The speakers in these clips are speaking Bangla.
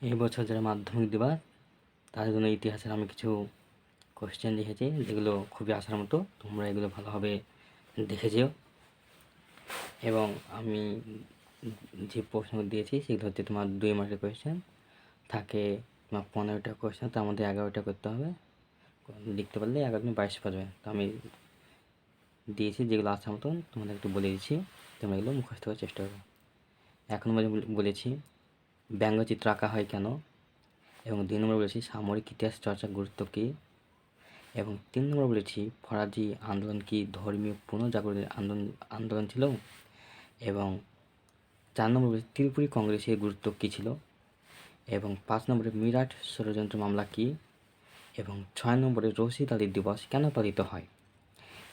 এই বছর যারা মাধ্যমিক দেবা তাদের জন্য ইতিহাসের আমি কিছু কোশ্চেন লিখেছি, যেগুলো খুবই আসার মতো। তোমরা এগুলো ভালোভাবে দেখে যেও। এবং আমি যে প্রশ্ন দিয়েছি সেগুলো হচ্ছে তোমার 2 মার্কের কোয়েশ্চেন থাকে। তোমার 15টা কোয়েশ্চেন, তার মধ্যে 11টা করতে হবে। লিখতে পারলে 11 22 পারবে। তো আমি দিয়েছি যেগুলো আসার মতন, তোমাদের একটু বলে দিচ্ছি, তোমরা এগুলো মুখস্থ করার চেষ্টা করো। এখন বলেছি ব্যঙ্গচিত্র আঁকা হয় কেন, এবং 2 নম্বর বলেছি সামরিক ইতিহাস চর্চার গুরুত্ব কী, এবং 3 নম্বর বলেছি ফরাজি আন্দোলন কি ধর্মীয় পুনর্জাগরণের আন্দোলন ছিল, এবং 4 নম্বর বলেছি ত্রিপুরী কংগ্রেসের গুরুত্ব কী ছিল, এবং 5 নম্বরে মিরাট ষড়যন্ত্র মামলা কী, এবং 6 নম্বরে রশিদ আলী দিবস কেন পালিত হয়,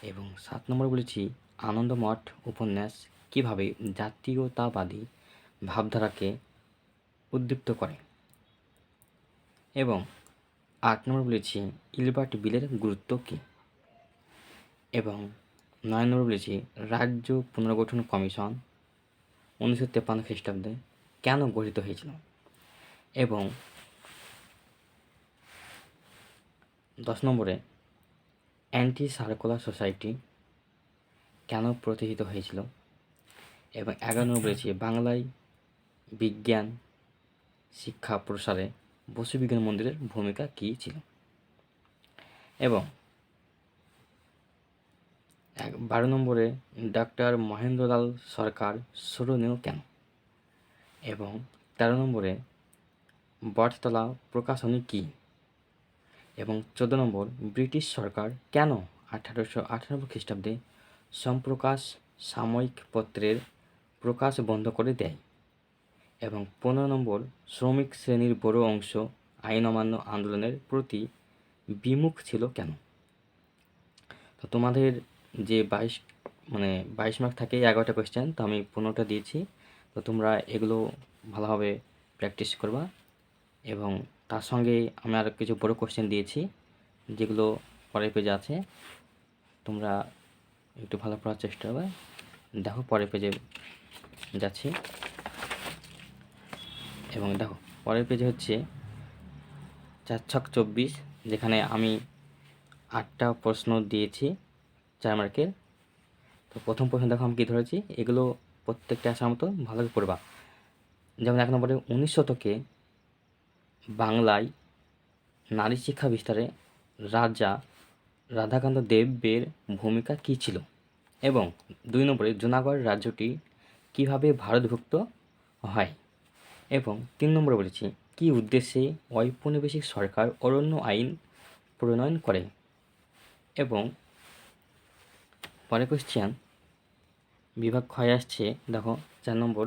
এবং 7 নম্বর বলেছি আনন্দমঠ উপন্যাস কীভাবে জাতীয়তাবাদী ভাবধারাকে উদ্দীপ্ত করে, এবং 8 নম্বর বলেছি ইলবার্ট বিলের গুরুত্ব কী, এবং 9 নম্বর বলেছি রাজ্য পুনর্গঠন কমিশন 1953 খ্রিস্টাব্দে কেন গঠিত হয়েছিল, এবং 10 নম্বরে অ্যান্টি সার্কুলার সোসাইটি কেন প্রতিষ্ঠিত হয়েছিল, এবং 11 নম্বর বলেছি বাংলায় বিজ্ঞান শিক্ষা প্রসারে বসু বিজ্ঞান মন্দিরের ভূমিকা কী ছিল, এবং 12 নম্বরে ডাক্তার মহেন্দ্রলাল সরকার স্মরণীয় কেন, এবং 13 নম্বরে বটতলা প্রকাশনী কী, এবং 14 নম্বর ব্রিটিশ সরকার কেন 1898 খ্রিস্টাব্দে সম্প্রকাশ সাময়িক পত্রের প্রকাশ বন্ধ করে দেয়, এবং 15 নম্বর শ্রমিক শ্রেণীর বড় অংশ আইন অমান্য আন্দোলনের প্রতি বিমুখ ছিল কেন। তো তোমাদের যে 22 মার্ক থাকে 11টা কোয়েশ্চেন, তো আমি 15টা দিয়েছি। তো তোমরা এগুলো ভালোভাবে প্র্যাকটিস করবা, এবং তার সঙ্গে আমি আরও কিছু বড় কোয়েশ্চেন দিয়েছি যেগুলো পরের পেজে আছে। তোমরা একটু ভালো পড়ার চেষ্টা করবে। দেখো পরের পেজে যাচ্ছি, এবং দেখো পরের পেজে হচ্ছে 4 ছক 24, যেখানে আমি 8টা প্রশ্ন দিয়েছি 4 মার্কের। তো প্রথম প্রশ্ন দেখো আমি কী ধরেছি, এগুলো প্রত্যেকটা আসার মতো ভালো করে পড়বা। যেমন 1 নম্বরে 19 শতকে বাংলায় নারী শিক্ষা বিস্তারে রাজা রাধাকান্ত দেবের ভূমিকা কী ছিল, এবং 2 নম্বরে জুনাগড় রাজ্যটি কীভাবে ভারতভুক্ত হয়, এবং 3 নম্বরে বলেছি কী উদ্দেশ্যে ঔপনিবেশিক সরকার অরণ্য আইন প্রণয়ন করে, এবং পরের কোয়েশ্চেন বিভাগ ক্ষয় আসছে। দেখো 4 নম্বর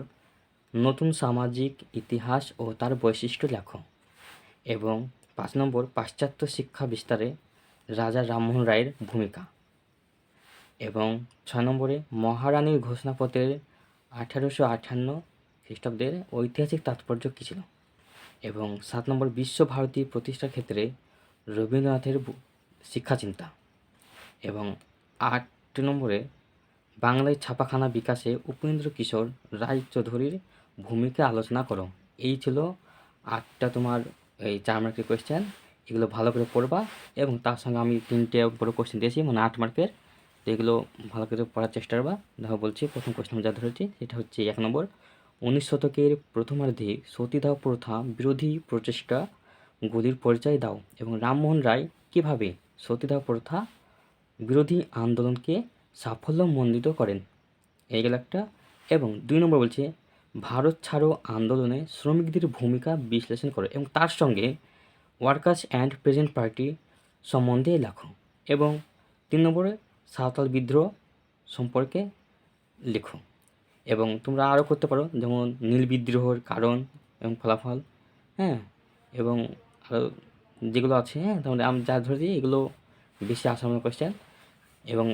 নতুন সামাজিক ইতিহাস ও তার বৈশিষ্ট্য লেখো, এবং 5 নম্বর পাশ্চাত্য শিক্ষা বিস্তারে রাজা রামমোহন রায়ের ভূমিকা, এবং 6 নম্বরে মহারানীর ঘোষণাপত্রের 1858 খ্রিস্টাব্দের ঐতিহাসিক তাৎপর্য কী ছিল, এবং 7 নম্বর বিশ্বভারতী প্রতিষ্ঠার ক্ষেত্রে রবীন্দ্রনাথের শিক্ষাচিন্তা, এবং 8 নম্বরে বাংলায় ছাপাখানা বিকাশে উপেন্দ্র কিশোর রায়চৌধুরীর ভূমিকা আলোচনা করো। এই ছিল 8টা তোমার এই 4 মার্কের কোয়েশ্চেন। এগুলো ভালো করে পড়বা, এবং তার সঙ্গে আমি 3টে বড় কোয়েশ্চেন দিয়েছি, মানে 8 মার্কের। তো এগুলো ভালো করে পড়ার চেষ্টা করবা। দেখো বলছি প্রথম কোয়েশ্চেন যা ধরেছি সেটা হচ্ছে 1 নম্বর 19 শতকের প্রথমার্ধে সতীদাহ প্রথা বিরোধী প্রচেষ্টাগুলির পরিচয় দাও, এবং রামমোহন রায় কীভাবে সতীদাহ প্রথা বিরোধী আন্দোলনকে সাফল্যমণ্ডিত করেন, এই গেল একটা। এবং 2 নম্বর বলছে ভারত ছাড়ো আন্দোলনে শ্রমিকদের ভূমিকা বিশ্লেষণ করো, এবং তার সঙ্গে ওয়ার্কার্স অ্যান্ড প্রেজেন্ট পার্টি সম্বন্ধে লেখো, এবং 3 নম্বরে সাঁওতাল বিদ্রোহ সম্পর্কে লেখো। এবং তোমরা আরও করতে পারো, যেমন নীল বিদ্রোহের কারণ এবং ফলাফল, হ্যাঁ, এবং আরও যেগুলো আছে, হ্যাঁ, তাহলে আমি যা ধরেছি এগুলো বেশি আসামের কোয়েশ্চেন, এবং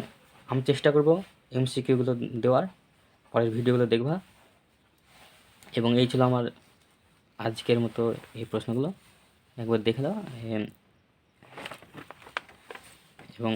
আমি চেষ্টা করব এমসিকিউগুলো দেওয়ার। পরের ভিডিওগুলো দেখবা। এবং এই ছিল আমার আজকের মতো এই প্রশ্নগুলো, একবার দেখে দাও। এবং